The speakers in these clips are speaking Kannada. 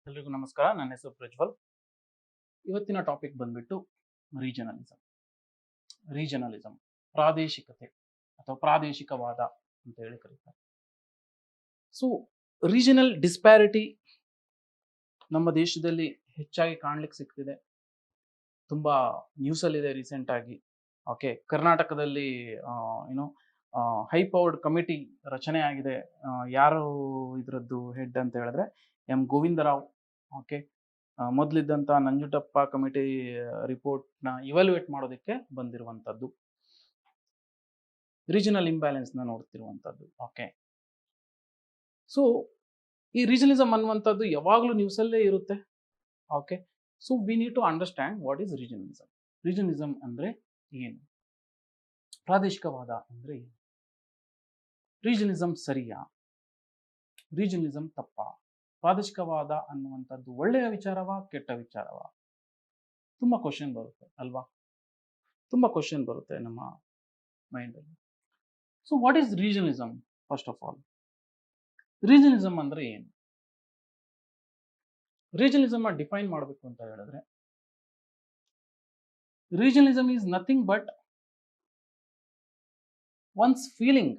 ಎಲ್ರಿಗೂ ನಮಸ್ಕಾರ. ನನ್ನ ಹೆಸರು ಪ್ರಜ್ವಲ್. ಇವತ್ತಿನ ಟಾಪಿಕ್ ಬಂದ್ಬಿಟ್ಟು ರೀಜನಲಿಸಮ್. ರೀಜನಲಿಸಮ್ ಪ್ರಾದೇಶಿಕತೆ ಅಥವಾ ಪ್ರಾದೇಶಿಕವಾದ ಅಂತ ಹೇಳಿ ಕರೀತಾರೆ. ಸೊ ರೀಜನಲ್ ಡಿಸ್ಪ್ಯಾರಿಟಿ ನಮ್ಮ ದೇಶದಲ್ಲಿ ಹೆಚ್ಚಾಗಿ ಕಾಣ್ಲಿಕ್ಕೆ ಸಿಗ್ತಿದೆ. ತುಂಬಾ ನ್ಯೂಸಲ್ಲಿದೆ ರೀಸೆಂಟ್ ಆಗಿ. ಓಕೆ, ಕರ್ನಾಟಕದಲ್ಲಿ ಏನೋ ಹೈ ಪವರ್ಡ್ ಕಮಿಟಿ ರಚನೆ ಆಗಿದೆ. ಯಾರು ಇದರದ್ದು ಹೆಡ್ ಅಂತ ಹೇಳಿದ್ರೆ ಎಂ ಗೋವಿಂದರಾವ್. ಓಕೆ, ಮೊದಲಿದ್ದಂಥ ನಂಜುಂಡಪ್ಪ ಕಮಿಟಿ ರಿಪೋರ್ಟ್ನ ಇವ್ಯಾಲ್ಯೂಯೇಟ್ ಮಾಡೋದಕ್ಕೆ ಬಂದಿರುವಂಥದ್ದು, ರೀಜನಲ್ ಇಂಬ್ಯಾಲೆನ್ಸ್ನ ನೋಡ್ತಿರುವಂಥದ್ದು. ಓಕೆ, ಸೊ ಈ ರೀಜನಲಿಸಮ್ ಅನ್ನುವಂಥದ್ದು ಯಾವಾಗಲೂ ನ್ಯೂಸಲ್ಲೇ ಇರುತ್ತೆ. Okay, so we need to understand what is regionalism. Regionalism ಅಂದರೆ ಏನು? ಪ್ರಾದೇಶಿಕವಾದ ಅಂದರೆ ಏನು? ರೀಜನಲಿಸಮ್ ಸರಿಯಾ? ರೀಜನಲಿಸಮ್ ತಪ್ಪಾ? ಪ್ರಾದೇಶಿಕವಾದ ಅನ್ನುವಂಥದ್ದು ಒಳ್ಳೆಯ ವಿಚಾರವಾ ಕೆಟ್ಟ ವಿಚಾರವಾ? ತುಂಬ ಕ್ವಶನ್ ಬರುತ್ತೆ ಅಲ್ವಾ? ತುಂಬ ಕ್ವಶನ್ ಬರುತ್ತೆ ನಮ್ಮ ಮೈಂಡಲ್ಲಿ. So what is regionalism? First of all, regionalism ಅಂದರೆ ಏನು? ರೀಜನಲಿಸಮ್ ಡಿಫೈನ್ ಮಾಡಬೇಕು ಅಂತ ಹೇಳಿದ್ರೆ, regionalism is nothing but once feeling,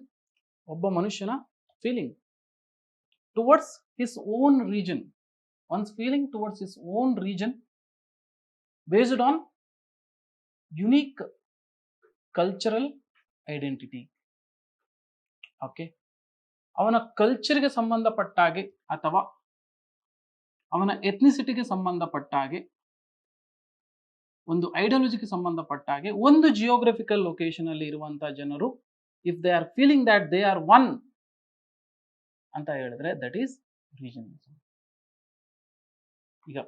ಒಬ್ಬ ಮನುಷ್ಯನ feeling towards his own region, one's feeling towards his own region based on unique cultural identity. Okay, ಅವನ ಕಲ್ಚರ್ಗೆ ಸಂಬಂಧಪಟ್ಟ ಹಾಗೆ ಅಥವಾ ಅವನ ಎಥ್ನಿಸಿಟಿಗೆ ಸಂಬಂಧಪಟ್ಟ ಹಾಗೆ, ಒಂದು ಐಡಿಯಾಲಜಿಗೆ ಸಂಬಂಧಪಟ್ಟ ಹಾಗೆ, ಒಂದು ಜಿಯೋಗ್ರಫಿಕಲ್ ಲೊಕೇಶನ್ ಅಲ್ಲಿ ಇರುವಂತಹ ಜನರು if they are feeling that they are one ಅಂತ ಹೇಳಿದ್ರೆ ದಟ್ ಈಸ್ ರೀಜನಲಿಸಮ್. ಈಗ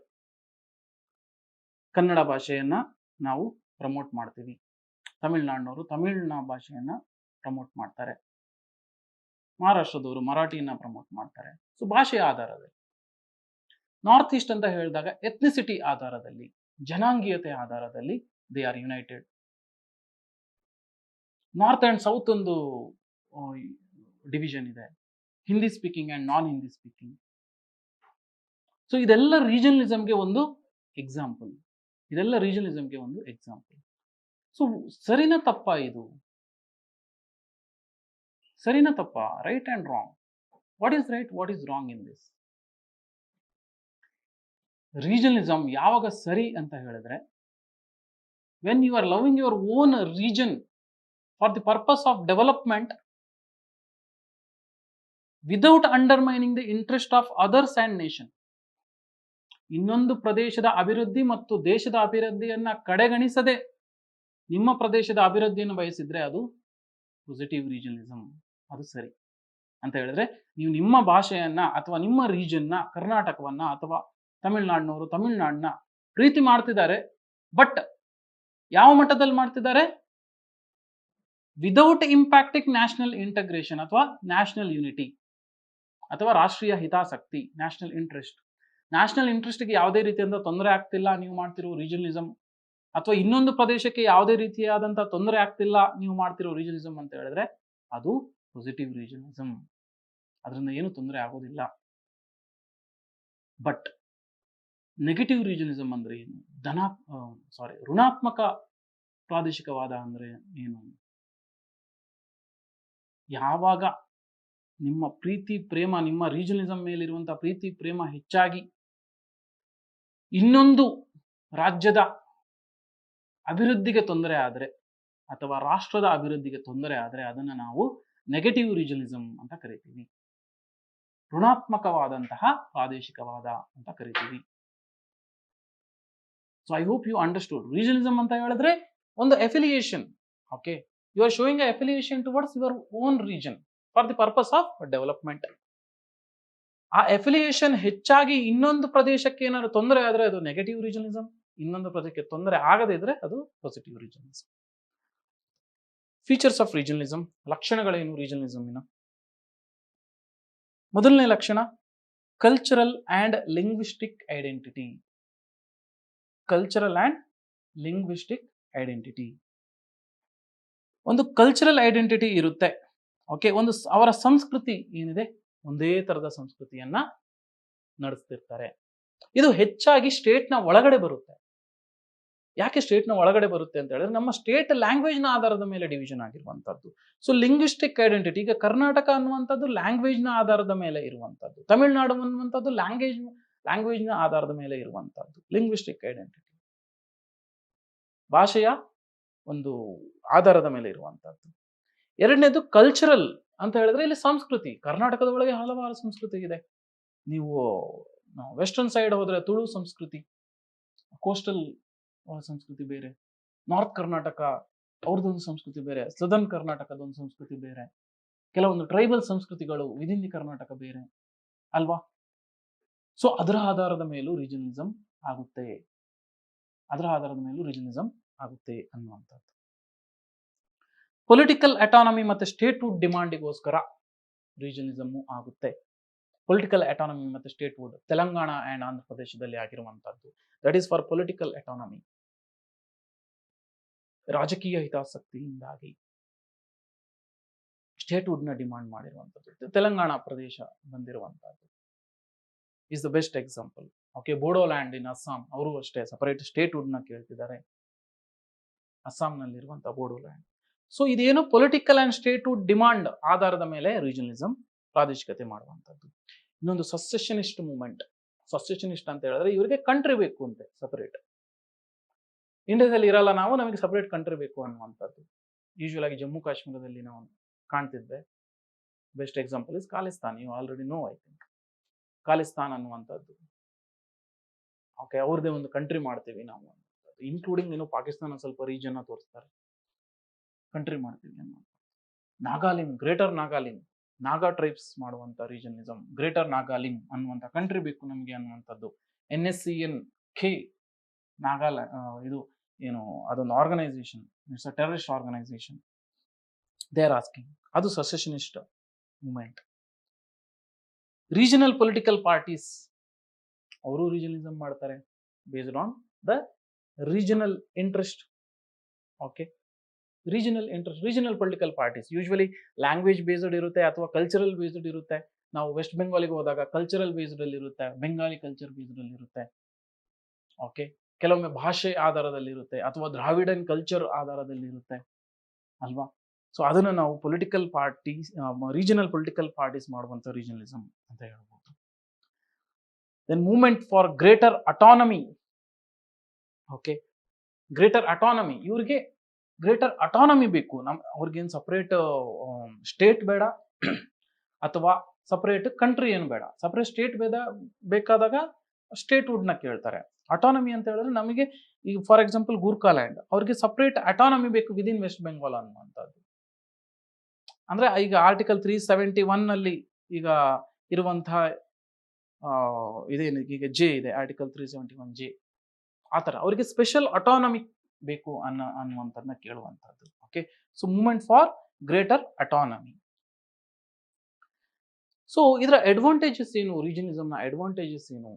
ಕನ್ನಡ ಭಾಷೆಯನ್ನ ನಾವು ಪ್ರಮೋಟ್ ಮಾಡ್ತೀವಿ, ತಮಿಳ್ನಾಡಿನವರು ತಮಿಳಿನ ಭಾಷೆಯನ್ನ ಪ್ರಮೋಟ್ ಮಾಡ್ತಾರೆ, ಮಹಾರಾಷ್ಟ್ರದವರು ಮರಾಠಿಯನ್ನ ಪ್ರಮೋಟ್ ಮಾಡ್ತಾರೆ. ಸೊ ಭಾಷೆಯ ಆಧಾರದಲ್ಲಿ. ನಾರ್ತ್ ಈಸ್ಟ್ ಅಂತ ಹೇಳಿದಾಗ ಎಥ್ನಿಸಿಟಿ ಆಧಾರದಲ್ಲಿ, ಜನಾಂಗೀಯತೆ ಆಧಾರದಲ್ಲಿ they are united. North and south ಒಂದು ಡಿವಿಷನ್ ಇದೆ, Hindi speaking and non Hindi speaking. So ಇದೆಲ್ಲ ರೀಜನಲಿಸಮ್ಗೆ ಒಂದು ಎಕ್ಸಾಂಪಲ್. ಇದೆಲ್ಲ ರೀಜನಲಿಸಮ್ಗೆ ಒಂದು ಎಕ್ಸಾಂಪಲ್. ಸೊ ಸರಿನಾ ತಪ್ಪಾ ಇದು? ಸರಿನಾ ತಪ್ಪಾ? Right and wrong. What is right, what is wrong in this? Regionalism ಯಾವಾಗ ಸರಿ ಅಂತ ಹೇಳಿದ್ರೆ, when you are loving your own region for the purpose of development without undermining the interest of others and nation. ಇನ್ನೊಂದು ಪ್ರದೇಶದ ಅಭಿವೃದ್ಧಿ ಮತ್ತು ದೇಶದ ಅಭಿವೃದ್ಧಿಯನ್ನ ಕಡೆಗಣಿಸದೆ ನಿಮ್ಮ ಪ್ರದೇಶದ ಅಭಿವೃದ್ಧಿಯನ್ನು ಬಯಸಿದ್ರೆ ಅದು ಪಾಸಿಟಿವ್ ರೀಜನಲಿಸಮ್. ಅದು ಸರಿ ಅಂತ ಹೇಳಿದ್ರೆ, ನೀವು ನಿಮ್ಮ ಭಾಷೆಯನ್ನ ಅಥವಾ ನಿಮ್ಮ ರೀಜನ್ನ, ಕರ್ನಾಟಕವನ್ನ ಅಥವಾ ತಮಿಳ್ನಾಡಿನವರು ತಮಿಳ್ನಾಡನ್ನ ಪ್ರೀತಿ ಮಾಡ್ತಿದ್ದಾರೆ, ಬಟ್ ಯಾವ ಮಟ್ಟದಲ್ಲಿ ಮಾಡ್ತಿದ್ದಾರೆ? ವಿದೌಟ್ ಇಂಪ್ಯಾಕ್ಟಿಂಗ್ ನ್ಯಾಷನಲ್ ಇಂಟಗ್ರೇಷನ್ ಅಥವಾ ನ್ಯಾಷನಲ್ ಯೂನಿಟಿ ಅಥವಾ ರಾಷ್ಟ್ರೀಯ ಹಿತಾಸಕ್ತಿ, ನ್ಯಾಷನಲ್ ಇಂಟ್ರೆಸ್ಟ್. ನ್ಯಾಷನಲ್ ಇಂಟ್ರೆಸ್ಟ್ಗೆ ಯಾವುದೇ ರೀತಿಯಾದ ತೊಂದರೆ ಆಗ್ತಿಲ್ಲ ನೀವು ಮಾಡ್ತಿರೋ ರೀಜನಲಿಸಮ್, ಅಥವಾ ಇನ್ನೊಂದು ಪ್ರದೇಶಕ್ಕೆ ಯಾವುದೇ ರೀತಿಯಾದಂತಹ ತೊಂದರೆ ಆಗ್ತಿಲ್ಲ ನೀವು ಮಾಡ್ತಿರೋ ರೀಜನಲಿಸಮ್ ಅಂತ ಹೇಳಿದ್ರೆ ಅದು ಪಾಸಿಟಿವ್ ರೀಜನಲಿಸಮ್. ಅದರಿಂದ ಏನು ತೊಂದರೆ ಆಗೋದಿಲ್ಲ. ಬಟ್ ನೆಗೆಟಿವ್ ರೀಜನಲಿಸಮ್ ಅಂದ್ರೆ ಏನು? ಋಣಾತ್ಮಕ ಪ್ರಾದೇಶಿಕವಾದ ಅಂದ್ರೆ ಏನು? ಯಾವಾಗ ನಿಮ್ಮ ಪ್ರೀತಿ ಪ್ರೇಮ, ನಿಮ್ಮ ರೀಜನಲಿಸಮ್ ಮೇಲಿರುವಂತಹ ಪ್ರೀತಿ ಪ್ರೇಮ ಹೆಚ್ಚಾಗಿ ಇನ್ನೊಂದು ರಾಜ್ಯದ ಅಭಿವೃದ್ಧಿಗೆ ತೊಂದರೆ ಆದರೆ ಅಥವಾ ರಾಷ್ಟ್ರದ ಅಭಿವೃದ್ಧಿಗೆ ತೊಂದರೆ ಆದರೆ ಅದನ್ನು ನಾವು ನೆಗೆಟಿವ್ ರೀಜನಲಿಸಮ್ ಅಂತ ಕರಿತೀವಿ, ಋಣಾತ್ಮಕವಾದಂತಹ ಪ್ರಾದೇಶಿಕವಾದ ಅಂತ ಕರಿತೀವಿ. So I hope you understood. Regionalism ಅಂತ ಹೇಳಿದ್ರೆ ಒಂದು affiliation. Okay, you are showing a affiliation towards your own region for the purpose of development. ಆ ಎಫಿಲಿಯೇಷನ್ ಹೆಚ್ಚಾಗಿ ಇನ್ನೊಂದು ಪ್ರದೇಶಕ್ಕೆ ಏನಾದ್ರು ತೊಂದರೆ ಆದರೆ ಅದು ನೆಗೆಟಿವ್ ರೀಜನಲಿಸಮ್, ಇನ್ನೊಂದು ಪ್ರದೇಶಕ್ಕೆ ತೊಂದರೆ ಆಗದೇ ಇದ್ರೆ ಅದು positive regionalism. Features of regionalism, ಲಕ್ಷಣಗಳೇನು ರೀಜನಲಿಸಮ್ನ? ಮೊದಲನೇ ಲಕ್ಷಣ, cultural and linguistic identity. Cultural and linguistic identity. ಒಂದು ಕಲ್ಚರಲ್ ಐಡೆಂಟಿಟಿ ಇರುತ್ತೆ. ಓಕೆ, ಒಂದು ಅವರ ಸಂಸ್ಕೃತಿ ಏನಿದೆ ಒಂದೇ ತರದ ಸಂಸ್ಕೃತಿಯನ್ನ ನಡೆಸ್ತಿರ್ತಾರೆ. ಇದು ಹೆಚ್ಚಾಗಿ ಸ್ಟೇಟ್ನ ಒಳಗಡೆ ಬರುತ್ತೆ. ಯಾಕೆ ಸ್ಟೇಟ್ನ ಒಳಗಡೆ ಬರುತ್ತೆ ಅಂತ ಹೇಳಿದ್ರೆ ನಮ್ಮ ಸ್ಟೇಟ್ ಲ್ಯಾಂಗ್ವೇಜ್ನ ಆಧಾರದ ಮೇಲೆ ಡಿವಿಷನ್ ಆಗಿರುವಂಥದ್ದು. ಸೊ ಲಿಂಗ್ವಿಸ್ಟಿಕ್ ಐಡೆಂಟಿಟಿ, ಈಗ ಕರ್ನಾಟಕ ಅನ್ನುವಂಥದ್ದು ಲ್ಯಾಂಗ್ವೇಜ್ನ ಆಧಾರದ ಮೇಲೆ ಇರುವಂಥದ್ದು, ತಮಿಳುನಾಡು ಅನ್ನುವಂಥದ್ದು ಲ್ಯಾಂಗ್ವೇಜ್ನ ಆಧಾರದ ಮೇಲೆ ಇರುವಂಥದ್ದು ಲಿಂಗ್ವಿಸ್ಟಿಕ್ ಐಡೆಂಟಿಟಿ, ಭಾಷೆಯ ಒಂದು ಆಧಾರದ ಮೇಲೆ ಇರುವಂಥದ್ದು. ಎರಡನೇದು ಕಲ್ಚರಲ್ ಅಂತ ಹೇಳಿದ್ರೆ ಇಲ್ಲಿ ಸಂಸ್ಕೃತಿ. ಕರ್ನಾಟಕದ ಒಳಗೆ ಹಲವಾರು ಸಂಸ್ಕೃತಿ ಇದೆ. ನೀವು ವೆಸ್ಟರ್ನ್ ಸೈಡ್ ಹೋದ್ರೆ ತುಳು ಸಂಸ್ಕೃತಿ, ಕೋಸ್ಟಲ್ ಸಂಸ್ಕೃತಿ ಬೇರೆ, ನಾರ್ತ್ ಕರ್ನಾಟಕ ಅವ್ರದ್ದೊಂದು ಸಂಸ್ಕೃತಿ ಬೇರೆ, ಸದರ್ನ್ ಕರ್ನಾಟಕದೊಂದು ಸಂಸ್ಕೃತಿ ಬೇರೆ, ಕೆಲವೊಂದು ಟ್ರೈಬಲ್ ಸಂಸ್ಕೃತಿಗಳು ವಿದಿನ್ ದಿ ಕರ್ನಾಟಕ ಬೇರೆ ಅಲ್ವಾ. ಸೊ ಅದರ ಆಧಾರದ ಮೇಲೂ ರೀಜನಲಿಸಂ ಆಗುತ್ತೆ, ಅನ್ನುವಂಥದ್ದು. ಪೊಲಿಟಿಕಲ್ ಅಟಾನಮಿ ಮತ್ತೆ ಸ್ಟೇಟ್ಹುಡ್ ಡಿಮಾಂಡಿಗೋಸ್ಕರ ರೀಜನಲಿಸಮ್ ಆಗುತ್ತೆ. ಪೊಲಿಟಿಕಲ್ ಅಟಾನಮಿ ಮತ್ತೆ ಸ್ಟೇಟ್ಹುಡ್ ತೆಲಂಗಾಣ ಅಂಡ್ ಆಂಧ್ರ ಪ್ರದೇಶದಲ್ಲಿ ಆಗಿರುವಂತದ್ದು. That is for political autonomy. ರಾಜಕೀಯ ಹಿತಾಸಕ್ತಿಯಿಂದಾಗಿ ಸ್ಟೇಟ್ಹುಡ್ ನ ಡಿಮಾಂಡ್ ಮಾಡಿರುವಂತದ್ದು. ತೆಲಂಗಾಣ ಪ್ರದೇಶ ಬಂದಿರುವಂತದ್ದು is the best example. Okay, Bodoland in Assam, ಅವರು ಅಷ್ಟೇ ಸಪರೇಟ್ ಸ್ಟೇಟ್ಹುಡ್ ನ ಕೇಳ್ತಿದ್ದಾರೆ, ಅಸ್ಸಾಂನಲ್ಲಿರುವಂತಹ ಬೋಡೋಲ್ಯಾಂಡ್. ಸೊ ಇದೇನು ಪೊಲಿಟಿಕಲ್ ಅಂಡ್ ಸ್ಟೇಟ್ಹುಡ್ ಡಿಮಾಂಡ್ ಆಧಾರದ ಮೇಲೆ ರೀಜನಲಿಸಂ ಪ್ರಾದೇಶಿಕತೆ ಮಾಡುವಂಥದ್ದು. ಇನ್ನೊಂದು ಸಸೆಷನಿಸ್ಟ್ ಮೂವ್ಮೆಂಟ್. ಸಸೆಷನಿಸ್ಟ್ ಅಂತ ಹೇಳಿದ್ರೆ ಇವರಿಗೆ ಕಂಟ್ರಿ ಬೇಕು ಅಂತೆ ಸಪರೇಟ್. ಇಂಡಿಯಾದಲ್ಲಿ ಇರಲ್ಲ ನಾವು, ನಮಗೆ ಸಪರೇಟ್ ಕಂಟ್ರಿ ಬೇಕು ಅನ್ನುವಂಥದ್ದು. ಯೂಶುವಲ್ ಆಗಿ ಜಮ್ಮು ಕಾಶ್ಮೀರದಲ್ಲಿ ನಾವು ಕಾಣ್ತಿದ್ದೆ. Best example is Khalistan. You already know, I think. Khalistan ಅನ್ನುವಂಥದ್ದು ಓಕೆ, ಅವ್ರದ್ದೇ ಒಂದು ಕಂಟ್ರಿ ಮಾಡ್ತೀವಿ ನಾವು, ಇನ್ಕ್ಲೂಡಿಂಗ್ ಏನು ಪಾಕಿಸ್ತಾನ ಸ್ವಲ್ಪ ರೀಜನ್ ತೋರಿಸ್ತಾರೆ, ಕಂಟ್ರಿ ಮಾಡ್ತೀವಿ ಅನ್ನುವಂಥದ್ದು. ನಾಗಾಲಿಂಗ್, ಗ್ರೇಟರ್ ನಾಗಾಲಿಂಗ್, ನಾಗಾ ಟ್ರೈಬ್ಸ್ ಮಾಡುವಂಥ ರೀಜನಲಿಸಂ, ಗ್ರೇಟರ್ ನಾಗಾಲಿಂಗ್ ಅನ್ನುವಂಥ ಕಂಟ್ರಿ ಬೇಕು ನಮಗೆ ಅನ್ನುವಂಥದ್ದು. NSCN-K ಇದು ಏನು ಅದೊಂದು organisation, it's a terrorist organisation, they are asking. ಅದು secessionist movement. Regional political parties ಅವರು ರೀಜನಲಿಸಂ ಮಾಡ್ತಾರೆ based on the regional interest. Okay, regional political parties usually language based ಇರುತ್ತೆ ಅಥವಾ ಕಲ್ಚರಲ್ ಬೇಸ್ಡ್ ಇರುತ್ತೆ. ನಾವು ವೆಸ್ಟ್ ಬೆಂಗಾಲಿಗೆ ಹೋದಾಗ ಕಲ್ಚರಲ್ ಬೇಸ್ಡ್ ಅಲ್ಲಿ ಇರುತ್ತೆ, ಬೆಂಗಾಲಿ ಕಲ್ಚರ್ ಬೇಸ್ಡ್ ಅಲ್ಲಿ ಇರುತ್ತೆ. ಓಕೆ, ಕೆಲವೊಮ್ಮೆ ಭಾಷೆ ಆಧಾರದಲ್ಲಿ ಇರುತ್ತೆ ಅಥವಾ ದ್ರಾವಿಡನ್ ಕಲ್ಚರ್ ಆಧಾರದಲ್ಲಿ ಇರುತ್ತೆ ಅಲ್ವಾ. ಸೊ ಅದನ್ನು ನಾವು political parties, regional political parties ಮಾಡುವಂಥ ರೀಜನಲಿಸಂ ಅಂತ ಹೇಳ್ಬೋದು. Then movement for greater autonomy. Okay, greater autonomy, ಇವ್ರಿಗೆ ಗ್ರೇಟರ್ ಅಟಾನಮಿ ಬೇಕು. ಅವ್ರಿಗೇನು ಸಪರೇಟ್ ಸ್ಟೇಟ್ ಬೇಡ ಅಥವಾ ಸಪರೇಟ್ ಕಂಟ್ರಿ ಏನು ಬೇಡ. ಸಪರೇಟ್ ಸ್ಟೇಟ್ ಬೇಕಾದಾಗ ಸ್ಟೇಟ್ಹುಡ್ ನ ಕೇಳ್ತಾರೆ. ಅಟಾನಮಿ ಅಂತ ಹೇಳಿದ್ರೆ ನಮಗೆ ಈಗ ಫಾರ್ ಎಕ್ಸಾಂಪಲ್ ಗೂರ್ಖಾಲ್ಯಾಂಡ್, ಅವ್ರಿಗೆ ಸಪರೇಟ್ ಅಟಾನಮಿ ಬೇಕು ವಿದಿನ್ ವೆಸ್ಟ್ ಬೆಂಗಾಲ್ ಅನ್ನುವಂಥದ್ದು. ಅಂದ್ರೆ ಈಗ ಆರ್ಟಿಕಲ್ 371 ನಲ್ಲಿ ಈಗ ಇರುವಂತಹ ಇದೇನು ಈಗ ಜೆ ಇದೆ, ಆರ್ಟಿಕಲ್ 371J, ಆ ಥರ ಅವರಿಗೆ ಸ್ಪೆಷಲ್ ಅಟಾನಮಿ ಬೇಕು ಅನ್ನುವಂಥದ್ದನ್ನ ಕೇಳುವಂಥದ್ದು. Okay, so movement for greater autonomy. So ಇದರ ಅಡ್ವಾಂಟೇಜಸ್ ಏನು? ರೀಜನಲಿಸಂನ ಅಡ್ವಾಂಟೇಜಸ್ ಏನು?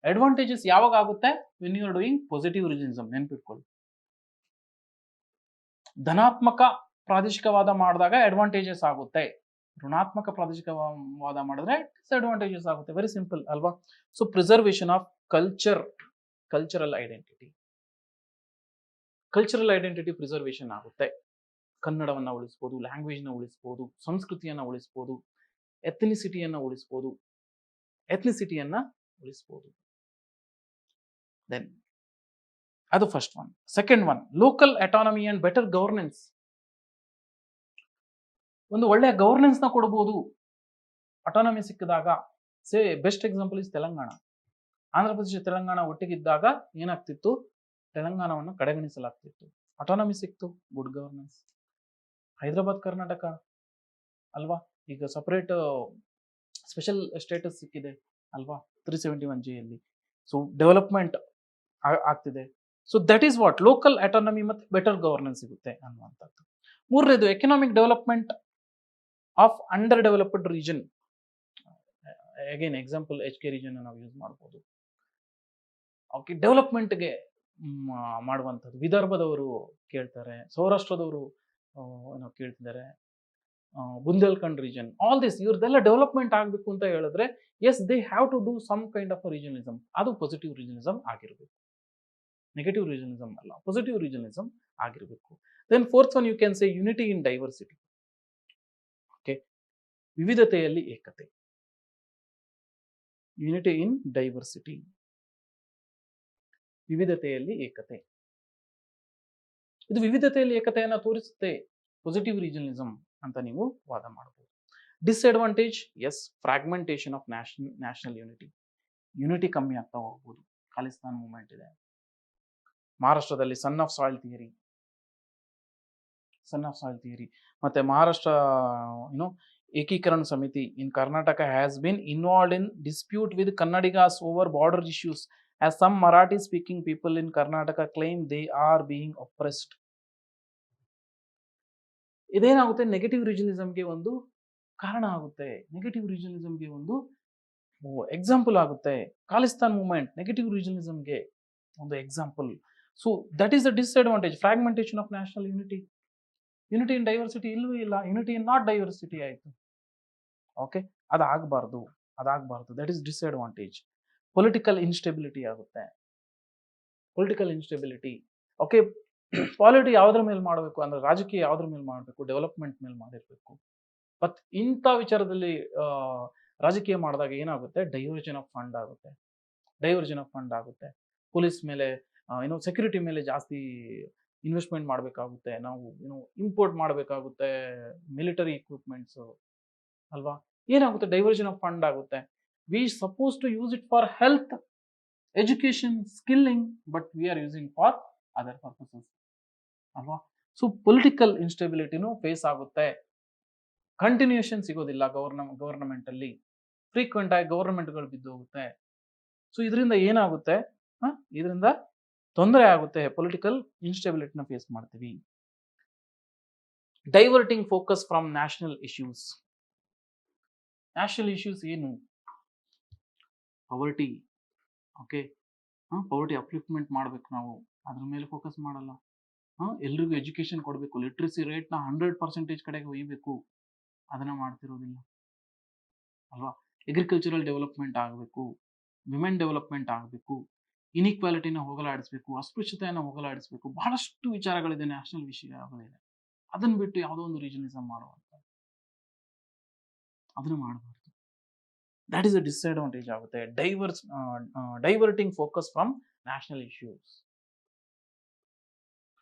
ಅಡ್ವಾಂಟೇಜಸ್ ಯಾವಾಗ ಆಗುತ್ತೆ? When you are doing positive regionalism. ನೆನ್ಪಿಟ್ಕೊಳ್ಳಿ, ಧನಾತ್ಮಕ ಪ್ರಾದೇಶಿಕವಾದ ಮಾಡಿದಾಗ ಅಡ್ವಾಂಟೇಜಸ್ ಆಗುತ್ತೆ, ಋಣಾತ್ಮಕ ಪ್ರಾದೇಶಿಕವಾದ ಮಾಡಿದ್ರೆ ಡಿಸ್ಅಡ್ವಾಂಟೇಜಸ್ ಆಗುತ್ತೆ. ವೆರಿ ಸಿಂಪಲ್ ಅಲ್ವಾ. So preservation of cultural identity preservation ಆಗುತ್ತೆ. ಕನ್ನಡವನ್ನ ಉಳಿಸ್ಬೋದು, ಲ್ಯಾಂಗ್ವೇಜ್ನ ಉಳಿಸ್ಬೋದು, ಸಂಸ್ಕೃತಿಯನ್ನ ಉಳಿಸ್ಬೋದು, ಎಥ್ನಿಸಿಟಿಯನ್ನ ಉಳಿಸ್ಬೋದು. ದೆನ್ ಅದು first one. Second one, local autonomy and better governance. ಒಂದು ಒಳ್ಳೆಯ ಗವರ್ನೆನ್ಸ್ ನ ಕೊಡಬಹುದು ಅಟಾನಮಿ ಸಿಕ್ಕಿದಾಗ. Best example is Telangana. Andhra Pradesh Telangana ಒಟ್ಟಿಗಿದ್ದಾಗ ಏನಾಗ್ತಿತ್ತು? ತೆಲಂಗಾಣವನ್ನು ಕಡೆಗಣಿಸಲಾಗ್ತಿತ್ತು. ಅಟಾನಮಿ ಸಿಕ್ತು, ಗುಡ್ ಗವರ್ನೆನ್ಸ್. ಹೈದರಾಬಾದ್ ಕರ್ನಾಟಕ ಅಲ್ವಾ, ಈಗ ಸಪರೇಟ್ ಸ್ಪೆಷಲ್ ಸ್ಟೇಟಸ್ ಸಿಕ್ಕಿದೆ ಅಲ್ವಾ 371J ಯಲ್ಲಿ. ಸೊ ಡೆವಲಪ್ಮೆಂಟ್ ಆಗ್ತಿದೆ. So that is what local autonomy ಮತ್ತೆ ಬೆಟರ್ ಗವರ್ನೆನ್ಸ್ ಸಿಗುತ್ತೆ ಅನ್ನುವಂಥದ್ದು. ಮೂರನೇದು, economic development of under developed region. Again example HK region ನಾವು ಯೂಸ್ ಮಾಡ್ಬೋದು. ಓಕೆ, ಡೆವಲಪ್ಮೆಂಟ್ಗೆ ಮಾಡುವಂಥದ್ದು. ವಿದರ್ಭದವರು ಕೇಳ್ತಾರೆ, ಸೌರಾಷ್ಟ್ರದವರು ಏನೋ ಕೇಳ್ತಿದ್ದಾರೆ, ಬುಂದೇಲ್ಖಂಡ್ ರೀಜನ್, ಆಲ್ ದಿಸ್ ಇವ್ರದ್ದೆಲ್ಲ ಡೆವಲಪ್ಮೆಂಟ್ ಆಗಬೇಕು ಅಂತ ಹೇಳಿದ್ರೆ yes they have to do some kind of regionalism. ಅದು ಪಾಸಿಟಿವ್ ರೀಜನಲಿಸಮ್ ಆಗಿರಬೇಕು, ನೆಗೆಟಿವ್ ರೀಜನಲಿಸಮ್ ಅಲ್ಲ, ಪಾಸಿಟಿವ್ ರೀಜನಲಿಸಮ್ ಆಗಿರಬೇಕು. Then fourth one you can say unity in diversity. Okay, ವಿವಿಧತೆಯಲ್ಲಿ ಏಕತೆ, ಯುನಿಟಿ ಇನ್ ಡೈವರ್ಸಿಟಿ, ವಿವಿಧತೆಯಲ್ಲಿ ಏಕತೆ. ಇದು ವಿವಿಧತೆಯಲ್ಲಿ ಏಕತೆಯನ್ನು ತೋರಿಸುತ್ತೆ, ಪಾಸಿಟಿವ್ ರೀಜನಲಿಸಮ್ ಅಂತ ನೀವು ವಾದ ಮಾಡಬಹುದು. Disadvantage, yes, fragmentation of national unity, unity ಕಮ್ಮಿ ಆಗ್ತಾ ಹೋಗ್ಬೋದು. ಖಾಲಿಸ್ತಾನ್ ಮೂವ್ಮೆಂಟ್ ಇದೆ, ಮಹಾರಾಷ್ಟ್ರದಲ್ಲಿ ಸನ್ ಆಫ್ ಸಾಯಿಲ್ ಥಿಯರಿ, ಮತ್ತೆ Maharashtra Ekikaran Samiti in Karnataka has been involved in dispute with Kannadigas over border issues as some Marathi speaking people in Karnataka claim they are being oppressed. ಇದೇನಾಗುತ್ತೆ, ನೆಗೆಟಿವ್ ರೀಜನಲಿಸಮ್ಗೆ ಒಂದು ಕಾರಣ ಆಗುತ್ತೆ, ನೆಗೆಟಿವ್ ರೀಜನಲಿಸಮ್ಗೆ ಒಂದು ಎಕ್ಸಾಂಪಲ್ ಆಗುತ್ತೆ. ಖಾಲಿಸ್ತಾನ್ ಮೂವ್ಮೆಂಟ್ ನೆಗೆಟಿವ್ ರೀಜನಲಿಸಮ್ಗೆ ಒಂದು example. So that is the disadvantage, fragmentation of national unity. Unity in diversity ಇಲ್ಲವೂ ಇಲ್ಲ, ಯೂನಿಟಿ ಇನ್ ನಾಟ್ ಡೈವರ್ಸಿಟಿ ಆಯಿತು. ಓಕೆ, ಅದಾಗಬಾರ್ದು. That is disadvantage. Political instability ಆಗುತ್ತೆ, ಪೊಲಿಟಿಕಲ್ ಇನ್ಸ್ಟೆಬಿಲಿಟಿ. ಓಕೆ, ಪಾಲಿಟಿ ಯಾವುದ್ರ ಮೇಲೆ ಮಾಡಬೇಕು ಅಂದ್ರೆ ರಾಜಕೀಯ ಯಾವುದ್ರ ಮೇಲೆ ಮಾಡಬೇಕು, ಡೆವಲಪ್ಮೆಂಟ್ ಮೇಲೆ ಮಾಡಿರ್ಬೇಕು. ಬಟ್ ಇಂಥ ವಿಚಾರದಲ್ಲಿ ರಾಜಕೀಯ ಮಾಡಿದಾಗ ಏನಾಗುತ್ತೆ, ಡೈವರ್ಷನ್ ಆಫ್ ಫಂಡ್ ಆಗುತ್ತೆ. ಪೊಲೀಸ್ ಮೇಲೆ ಸೆಕ್ಯೂರಿಟಿ ಮೇಲೆ ಜಾಸ್ತಿ ಇನ್ವೆಸ್ಟ್ಮೆಂಟ್ ಮಾಡಬೇಕಾಗುತ್ತೆ, ನಾವು ಇಂಪೋರ್ಟ್ ಮಾಡಬೇಕಾಗುತ್ತೆ ಮಿಲಿಟರಿ ಇಕ್ವಿಪ್ಮೆಂಟ್ಸ್ ಅಲ್ವಾ. ಏನಾಗುತ್ತೆ, ಡೈವರ್ಷನ್ ಆಫ್ ಫಂಡ್ ಆಗುತ್ತೆ. We supposed to use it for health, education, skilling, but we are using for other purposes ಅಲ್ವಾ. ಸೊ ಪೊಲಿಟಿಕಲ್ ಇನ್ಸ್ಟೆಬಿಲಿಟಿನೂ ಫೇಸ್ ಆಗುತ್ತೆ, ಕಂಟಿನ್ಯೂಷನ್ ಸಿಗೋದಿಲ್ಲ ಗವರ್ನಮೆಂಟ್ ಅಲ್ಲಿ, ಫ್ರೀಕ್ವೆಂಟ್ ಆಗಿ ಗವರ್ನಮೆಂಟ್ಗಳು ಬಿದ್ದು ಹೋಗುತ್ತೆ. ಸೊ ಇದರಿಂದ ಏನಾಗುತ್ತೆ, ಇದರಿಂದ ತೊಂದರೆ ಆಗುತ್ತೆ, ಪೊಲಿಟಿಕಲ್ ಇನ್ಸ್ಟೆಬಿಲಿಟಿನ ಫೇಸ್ ಮಾಡ್ತೀವಿ. Diverting focus from national issues. National issues ಏನು, ಪವರ್ಟಿ. ಓಕೆ, ಪವರ್ಟಿ ಅಪ್ಲಿಫ್ಟ್ಮೆಂಟ್ ಮಾಡಬೇಕು, ನಾವು ಅದ್ರ ಮೇಲೆ ಫೋಕಸ್ ಮಾಡಲ್ಲ. ಎಲ್ರಿಗೂ ಎಜುಕೇಶನ್ ಕೊಡಬೇಕು, ಲಿಟ್ರಸಿ ರೇಟ್ನ 100% ಕಡೆಗೆ ಒಯ್ಯಬೇಕು, ಅದನ್ನ ಮಾಡ್ತಿರೋದಿಲ್ಲ ಅಲ್ವಾ. ಅಗ್ರಿಕಲ್ಚರಲ್ ಡೆವಲಪ್ಮೆಂಟ್ ಆಗಬೇಕು, ವಿಮೆನ್ ಡೆವಲಪ್ಮೆಂಟ್ ಆಗಬೇಕು, ಇನ್ಇಕ್ವಾಲಿಟಿನ ಹೋಗಲಾಡಿಸ್ಬೇಕು, ಅಸ್ಪೃಶ್ಯತೆಯನ್ನು ಹೋಗಲಾಡಿಸ್ಬೇಕು, ಬಹಳಷ್ಟು ವಿಚಾರಗಳಿದೆ, ನ್ಯಾಷನಲ್ ವಿಷಯಗಳಿದೆ. ಅದನ್ನ ಬಿಟ್ಟು ಯಾವುದೋ ಒಂದು ರೀಜನಲಿಸಮ್ ಮಾಡುವಂತ, ಅದನ್ನ ಮಾಡಬಾರ್ದು. That is a disadvantage ಆಗುತ್ತೆ, diverting focus from national issues.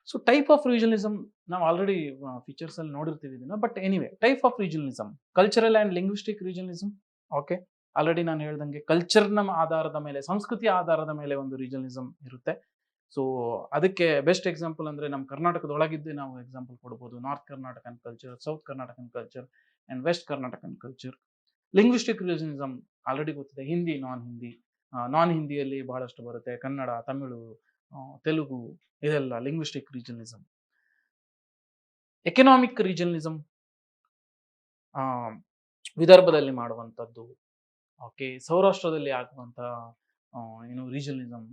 So type of regionalism ನಾವು ಆಲ್ರೆಡಿ ಫೀಚರ್ಸ್ ಅಲ್ಲಿ ನೋಡಿರ್ತೀವಿ ಇದನ್ನ. But anyway, type of regionalism, cultural and linguistic regionalism. Okay, already ನಾನು ಹೇಳ್ದಂಗೆ ಕಲ್ಚರ್ನ ಆಧಾರದ ಮೇಲೆ, ಸಂಸ್ಕೃತಿಯ ಆಧಾರದ ಮೇಲೆ ಒಂದು ರೀಜನಲಿಸಮ್ ಇರುತ್ತೆ. ಸೊ ಅದಕ್ಕೆ ಬೆಸ್ಟ್ ಎಕ್ಸಾಂಪಲ್ ಅಂದ್ರೆ ನಮ್ಮ ಕರ್ನಾಟಕದೊಳಗಿದ್ದೇ ನಾವು ಎಕ್ಸಾಂಪಲ್ ಕೊಡ್ಬೋದು. North Karnatakan culture, south Karnatakan culture and west Karnatakan culture. Linguistic regionalism already ಗೊತ್ತಿದೆ, ಹಿಂದಿ, ನಾನ್ ಹಿಂದಿಯಲ್ಲಿ ಬಹಳಷ್ಟು ಬರುತ್ತೆ, ಕನ್ನಡ, ತಮಿಳು, ತೆಲುಗು, ಇದೆಲ್ಲ ಲಿಂಗ್ವಿಸ್ಟಿಕ್ ರೀಜನಲಿಸಮ್. ಎಕನಾಮಿಕ್ ರೀಜನಲಿಸಮ್, ವಿದರ್ಭದಲ್ಲಿ ಮಾಡುವಂಥದ್ದು. ಓಕೆ, ಸೌರಾಷ್ಟ್ರದಲ್ಲಿ ಆಗುವಂತ regionalism,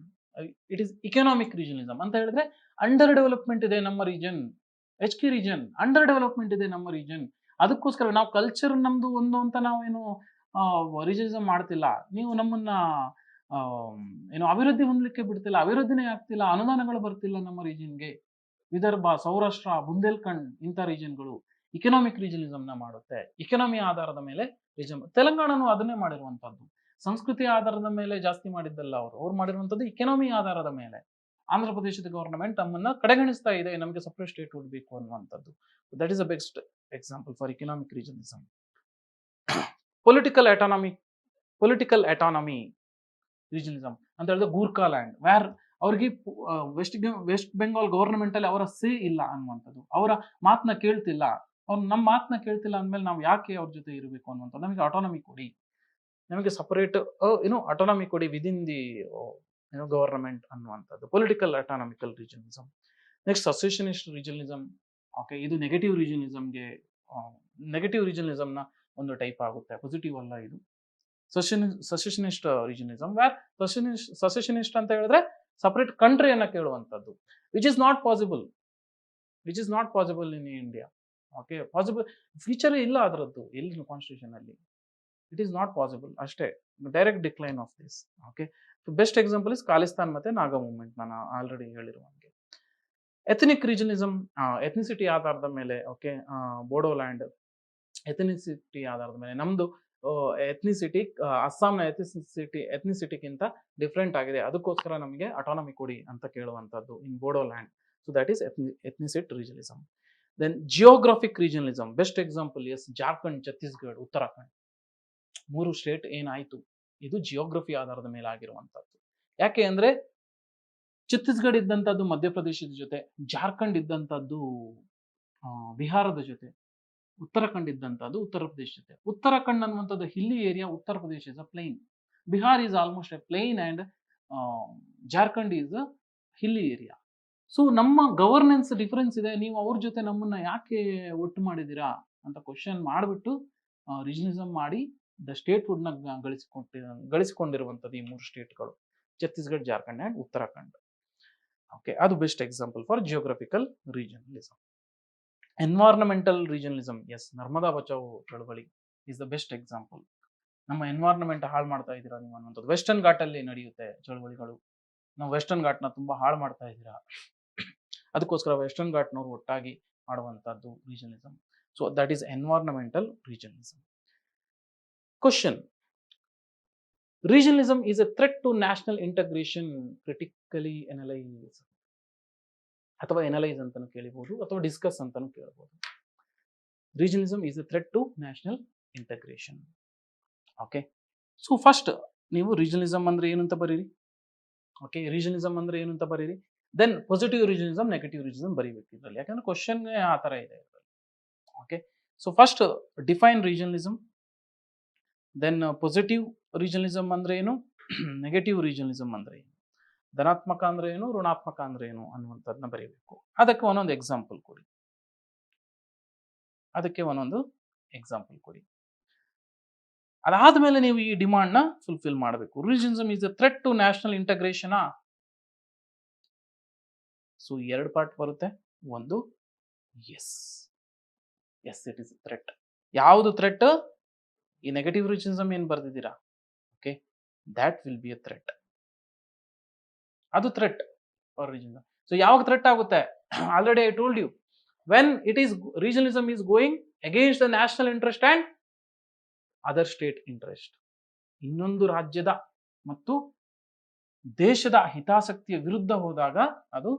it is economic regionalism. ಅಂತ ಹೇಳಿದ್ರೆ ಅಂಡರ್ ಡೆವಲಪ್ಮೆಂಟ್ ಇದೆ ನಮ್ಮ region, HK region under development ಇದೆ ನಮ್ಮ ರೀಜನ್. ಅದಕ್ಕೋಸ್ಕರ ನಾವು ಕಲ್ಚರ್ ನಮ್ದು ಒಂದು ಅಂತ ನಾವೇನು ರೀಜನಲಿಸಮ್ ಮಾಡ್ತಿಲ್ಲ. ನೀವು ನಮ್ಮನ್ನ ಅಭಿವೃದ್ಧಿ ಹೊಂದಲಿಕ್ಕೆ ಬಿಡ್ತಿಲ್ಲ, ಅಭಿವೃದ್ಧಿನೇ ಆಗ್ತಿಲ್ಲ, ಅನುದಾನಗಳು ಬರ್ತಿಲ್ಲ ನಮ್ಮ ರೀಜನ್ಗೆ. ವಿದರ್ಭ, ಸೌರಾಷ್ಟ್ರ, ಬುಂದೇಲ್ಖಂಡ್ ಇಂಥ ರೀಜನ್ಗಳು ಇಕನಾಮಿಕ್ ರೀಜನಲಿಸಮ್ನ ಮಾಡುತ್ತೆ, ಇಕನಾಮಿ ಆಧಾರದ ಮೇಲೆ ರೀಜನ್. ತೆಲಂಗಾಣನು ಅದನ್ನೇ ಮಾಡಿರುವಂತದ್ದು, ಸಂಸ್ಕೃತಿ ಆಧಾರದ ಮೇಲೆ ಜಾಸ್ತಿ ಮಾಡಿದ್ದಲ್ಲ, ಅವ್ರು ಮಾಡಿರುವಂತದ್ದು ಇಕನಾಮಿ ಆಧಾರದ ಮೇಲೆ. ಆಂಧ್ರ ಪ್ರದೇಶದ ಗವರ್ನಮೆಂಟ್ ನಮ್ಮನ್ನ ಕಡೆಗಣಿಸ್ತಾ ಇದೆ, ನಮಗೆ ಸಪರೇಟ್ ಸ್ಟೇಟ್ ಬೇಕು ಅನ್ನುವಂಥದ್ದು. That is a best example for economic regionalism. Political autonomy regionalism ಅಂತ ಹೇಳಿದ್ರೆ ಗೂರ್ಖಾ ಲ್ಯಾಂಡ್, ವ್ಯಾರ್ ಅವ್ರಿಗೆ ವೆಸ್ಟ್ ಬೆಂಗಾಲ್ ಗವರ್ನಮೆಂಟ್ ಅಲ್ಲಿ ಅವರ ಸೇ ಇಲ್ಲ ಅನ್ನುವಂಥದ್ದು, ಅವರ ಮಾತನ್ನ ಕೇಳ್ತಿಲ್ಲ, ಅವ್ರು ನಮ್ಮ ಮಾತನ್ನ ಕೇಳ್ತಿಲ್ಲ ಅಂದ್ಮೇಲೆ ನಾವು ಯಾಕೆ ಅವ್ರ ಜೊತೆ ಇರಬೇಕು ಅನ್ನುವಂಥದ್ದು. ನಮಗೆ ಆಟೋನಮಿ ಕೊಡಿ, ನಮಗೆ ಸಪರೇಟ್ ಆಟೋನಮಿ ಕೊಡಿ ವಿದಿನ್ ದಿ ಗವರ್ನಮೆಂಟ್ ಅನ್ನುವಂಥದ್ದು. Political autonomical regionalism. Next secessionist regionalism. Okay, ಇದು ನೆಗೆಟಿವ್ ರೀಜನಲಿಸಮ್ನ ಒಂದು ಟೈಪ್ ಆಗುತ್ತೆ, ಪಾಸಿಟಿವ್ ಅಲ್ಲ ಇದು. ಸೆಸೆಷನಿಸ್ಟ್ ರೀಜನಲಿಸಮ್, ವ್ಯಾರ್ ಸೆಸೆಷನಿಸ್ಟ್ ಅಂತ ಹೇಳಿದ್ರೆ ಸಪರೇಟ್ ಕಂಟ್ರಿಯನ್ನ ಕೇಳುವಂಥದ್ದು, which is not possible in India. Okay, possible ಫೀಚರೇ ಇಲ್ಲ ಅದರದ್ದು ಎಲ್ಲಿ ಕಾನ್ಸ್ಟಿಟ್ಯೂಷನ್ ಅಲ್ಲಿ. ಇಟ್ ಈಸ್ ನಾಟ್ ಪಾಸಿಬಲ್ ಅಷ್ಟೇ, direct decline of this. Okay, best example is Khalistan ಮತ್ತೆ ನಾಗಾ ಮೂವ್ಮೆಂಟ್, ನಾನು ಆಲ್ರೆಡಿ ಹೇಳಿರುವಂಗೆ. ಎಥನಿಕ್ ರೀಜನಿಸಮ್, ಎಥ್ನಿಸಿಟಿ ಆಧಾರದ ಮೇಲೆ, ಓಕೆ, ಬೋಡೋಲ್ಯಾಂಡ್ ಎಥನಿಸಿಟಿ ಆಧಾರದ ಮೇಲೆ, ನಮ್ದು ಎಥ್ನಿಸಿಟಿ ಅಸ್ಸಾಂನ ಎಥ್ನಿಸಿಟಿಗಿಂತ ಡಿಫ್ರೆಂಟ್ ಆಗಿದೆ, ಅದಕ್ಕೋಸ್ಕರ ನಮಗೆ ಅಟಾನಮಿ ಕೊಡಿ ಅಂತ ಕೇಳುವಂಥದ್ದು in Bodoland. So that is ethnicity regionism. Then geographic regionalism, best example is Jharkhand, Chhattisgarh, Uttarakhand, 3 state ಏನಾಯ್ತು, ಇದು ಜಿಯೋಗ್ರಫಿ ಆಧಾರದ ಮೇಲೆ ಆಗಿರುವಂತದ್ದು. ಯಾಕೆ ಅಂದ್ರೆ ಛತ್ತೀಸ್ಗಢ ಇದ್ದಂಥದ್ದು ಮಧ್ಯಪ್ರದೇಶದ ಜೊತೆ, ಜಾರ್ಖಂಡ್ ಇದ್ದಂಥದ್ದು ಬಿಹಾರದ ಜೊತೆ, ಉತ್ತರಾಖಂಡ್ ಇದ್ದಂಥದ್ದು ಉತ್ತರ ಪ್ರದೇಶ ಜೊತೆ. ಉತ್ತರಾಖಂಡ್ ಅನ್ನುವಂಥದ್ದು ಹಿಲ್ಲಿ area, Uttar Pradesh is a plain, Bihar is almost A plain and Jharkhand is a ಹಿಲ್ಲಿ area. So ನಮ್ಮ ಗವರ್ನೆನ್ಸ್ ಡಿಫರೆನ್ಸ್ ಇದೆ, ನೀವು ಅವ್ರ ಜೊತೆ ನಮ್ಮನ್ನ ಯಾಕೆ ಒಟ್ಟು ಮಾಡಿದ್ದೀರಾ ಅಂತ ಕ್ವಶನ್ ಮಾಡಿಬಿಟ್ಟು ರೀಜನಿಸಮ್ ಮಾಡಿ ದ ಸ್ಟೇಟ್ಹುಡ್ ನ ಗಳಿಸಿಕೊಂಡಿರುವಂಥದ್ದು ಈ 3 ಸ್ಟೇಟ್ಗಳು, ಛತ್ತೀಸ್ಗಢ, ಜಾರ್ಖಂಡ್ ಅಂಡ್ ಉತ್ತರಾಖಂಡ್. ಓಕೆ, ಅದು best example for geographical regionalism. Environmental regionalism, yes, Narmada Bachao ಚಳವಳಿ ಇಸ್ ದ ಬೆಸ್ಟ್ ಎಕ್ಸಾಂಪಲ್. ನಮ್ಮ ಎನ್ವೈರ್ನಮೆಂಟ್ ಹಾಳು ಮಾಡ್ತಾ ಇದ್ದೀರಾ ನೀವು ಅನ್ನುವಂಥದ್ದು. ವೆಸ್ಟರ್ನ್ ಘಾಟ್ ಅಲ್ಲಿ ನಡೆಯುತ್ತೆ ಚಳವಳಿಗಳು, ನಾವು ವೆಸ್ಟರ್ನ್ ಘಾಟ್ನ ತುಂಬಾ ಹಾಳು ಮಾಡ್ತಾ ಇದ್ದೀರಾ, ಅದಕ್ಕೋಸ್ಕರ ವೆಸ್ಟರ್ನ್ ಘಾಟ್ನವರು ಒಟ್ಟಾಗಿ ಮಾಡುವಂತದ್ದು regionalism. So that is environmental regionalism. Question: regionalism is a threat to national integration, critically analyze ಅಥವಾ ಎನಲೈಸ್ ಅಂತಾನು ಕೇಳಬಹುದು ಅಥವಾ ಡಿಸ್ಕಸ್ ಅಂತಾನು ಕೇಳಬಹುದು. regionalism is a threat to national integration. Okay, so first ನೀವು regionalism ಅಂದ್ರೆ ಏನು ಅಂತ ಬರೀರಿ. ಓಕೆ, regionalism ಅಂದ್ರೆ ಏನು ಅಂತ ಬರೀರಿ. Then positive regionalism, negative regionalism ಬರೀಬೇಕು ಇದರಲ್ಲಿ, ಯಾಕಂದ್ರೆ ಕ್ವಶನ್ ಆ ತರ ಇದೆ ಇದರಲ್ಲಿ. Okay, so first define regionalism, then positive regionalism ಅಂದ್ರೆ ಏನು, ನೆಗೆಟಿವ್ ರೀಜನಲಿಸಮ್ ಅಂದ್ರೆ ಏನು, ಧನಾತ್ಮಕ ಅಂದ್ರೆ ಏನು, ಋಣಾತ್ಮಕ ಅಂದ್ರೆ ಏನು ಅನ್ನುವಂಥದ್ದನ್ನ ಬರೀಬೇಕು. ಅದಕ್ಕೆ ಒಂದೊಂದು ಎಕ್ಸಾಂಪಲ್ ಕೊಡಿ. ಅದಾದ್ಮೇಲೆ ನೀವು ಈ ಡಿಮಾಂಡ್ ನ ಫುಲ್ಫಿಲ್ ಮಾಡಬೇಕು. Regionalism is a threat to national integration. So 2 part ಬರುತ್ತೆ. ಒಂದು, ಎಸ್ ಇಟ್ ಇಸ್ ಥ್ರೆಟ್. ಯಾವುದು ಥ್ರೆಟ್? ಈ ನೆಗೆಟಿವ್ ರೀಜನಲಿಸಮ್ ಏನು ಬರ್ದಿದ್ದೀರಾ, okay, that will be a threat. ಅದು ಥ್ರೆಟ್ ಫಾರ್ ರೀಜನಲಿಸಮ್. ಸೊ ಯಾವಾಗ ಥ್ರೆಟ್ ಆಗುತ್ತೆ? Already I told you, when it is regionalism is going against the national interest and other state interest. ಇನ್ನೊಂದು ರಾಜ್ಯದ ಮತ್ತು ದೇಶದ ಹಿತಾಸಕ್ತಿಯ ವಿರುದ್ಧ ಹೋದಾಗ ಅದು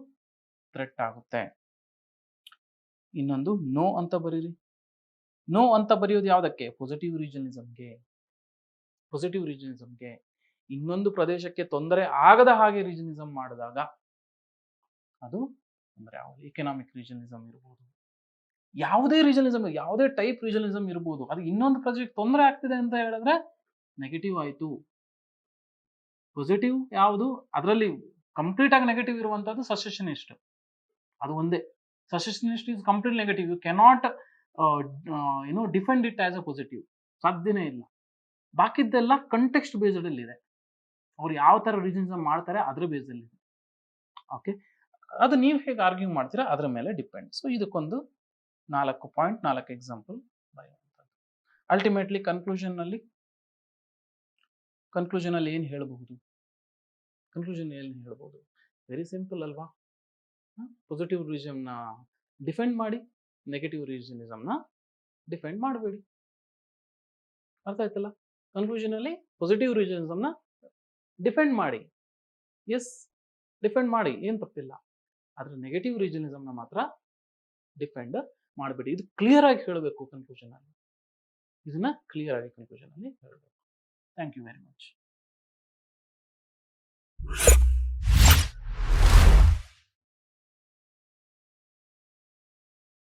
ಥ್ರೆಟ್ ಆಗುತ್ತೆ. ಇನ್ನೊಂದು ನೋ ಅಂತ ಬರೀರಿ. ನೋ ಅಂತ ಬರೆಯೋದು ಯಾವುದಕ್ಕೆ? ಪಾಸಿಟಿವ್ ರೀಜನಲಿಸಮ್ಗೆ. ಇನ್ನೊಂದು ಪ್ರದೇಶಕ್ಕೆ ತೊಂದರೆ ಆಗದ ಹಾಗೆ ರೀಜನಲಿಸಮ್ ಮಾಡಿದಾಗ ಅದು ತೊಂದರೆ ಆಗೋದು. ಎಕನಾಮಿಕ್ ರೀಜನಲಿಸಮ್ ಇರ್ಬೋದು, ಯಾವುದೇ ರೀಜನಲಿಸಮ್, ಯಾವುದೇ ಟೈಪ್ ರೀಜನಲಿಸಮ್ ಇರ್ಬೋದು, ಅದು ಇನ್ನೊಂದು ಪ್ರದೇಶಕ್ಕೆ ತೊಂದರೆ ಆಗ್ತಿದೆ ಅಂತ ಹೇಳಿದ್ರೆ ನೆಗೆಟಿವ್ ಆಯ್ತು. ಪಾಸಿಟಿವ್ ಯಾವುದು? ಅದರಲ್ಲಿ ಕಂಪ್ಲೀಟ್ ಆಗಿ ನೆಗೆಟಿವ್ ಇರುವಂತದ್ದು ಸಸೆಷನಿಸ್ಟ್, ಅದು ಒಂದೇ. Secessionist is complete negative. You cannot defend it as a positive, ಸಾಧ್ಯನೇ ಇಲ್ಲ. ಬಾಕಿದ್ದೆಲ್ಲ ಕಂಟೆಕ್ಸ್ಟ್ ಬೇಸ್ಡ್ ಅಲ್ಲಿ ಇದೆ, ಅವ್ರು ಯಾವ ತರ ರೀಜನಲಿಸಮ್ ಮಾಡ್ತಾರೆ ಅದ್ರ ಬೇಸ್ ಅಲ್ಲಿ ಇದೆ. ಓಕೆ, ಅದು ನೀವು ಹೇಗೆ ಆರ್ಗ್ಯೂ ಮಾಡ್ತೀರಾ ಅದ್ರ ಮೇಲೆ ಡಿಪೆಂಡ್. ಸೊ ಇದಕ್ಕೊಂದು 4 ಪಾಯಿಂಟ್, 4 ಎಕ್ಸಾಂಪಲ್ ಬರೆಯುವಂಥದ್ದು. ಅಲ್ಟಿಮೇಟ್ಲಿ ಕನ್ಕ್ಲೂಷನ್ ಅಲ್ಲಿ ಏನು ಹೇಳಬಹುದು? ವೆರಿ ಸಿಂಪಲ್ ಅಲ್ವಾ? ಪಾಸಿಟಿವ್ ರೀಜನಲಿಸಮ್ ನ ಡಿಫೆಂಡ್ ಮಾಡಿ, ನೆಗೆಟಿವ್ ರೀಜನಲಿಸಮ್ ನ ಡಿಫೆಂಡ್ ಮಾಡಬೇಡಿ. ಅರ್ಥ ಆಯ್ತಲ್ಲ? ಕನ್ಕ್ಲೂಷನ್ ಅಲ್ಲಿ ಪಾಸಿಟಿವ್ ರೀಜನಲಿಸಮ್ ನ ಡಿಫೆಂಡ್ ಮಾಡಿ, ಎಸ್, ಡಿಫೆಂಡ್ ಮಾಡಿ, ಏನ್ ತಪ್ಪಿಲ್ಲ. ಆದ್ರೆ ನೆಗೆಟಿವ್ ರೀಜನಲಿಸಮ್ ನ ಮಾತ್ರ ಡಿಫೆಂಡ್ ಮಾಡಬೇಡಿ. ಇದು ಕ್ಲಿಯರ್ ಆಗಿ ಹೇಳಬೇಕು ಕನ್ಕ್ಲೂಷನ್ ಅಲ್ಲಿ, ಇದನ್ನ ಕ್ಲಿಯರ್ ಆಗಿ ಕನ್ಕ್ಲೂಷನ್ ಅಲ್ಲಿ ಹೇಳಬೇಕು. Thank you very much.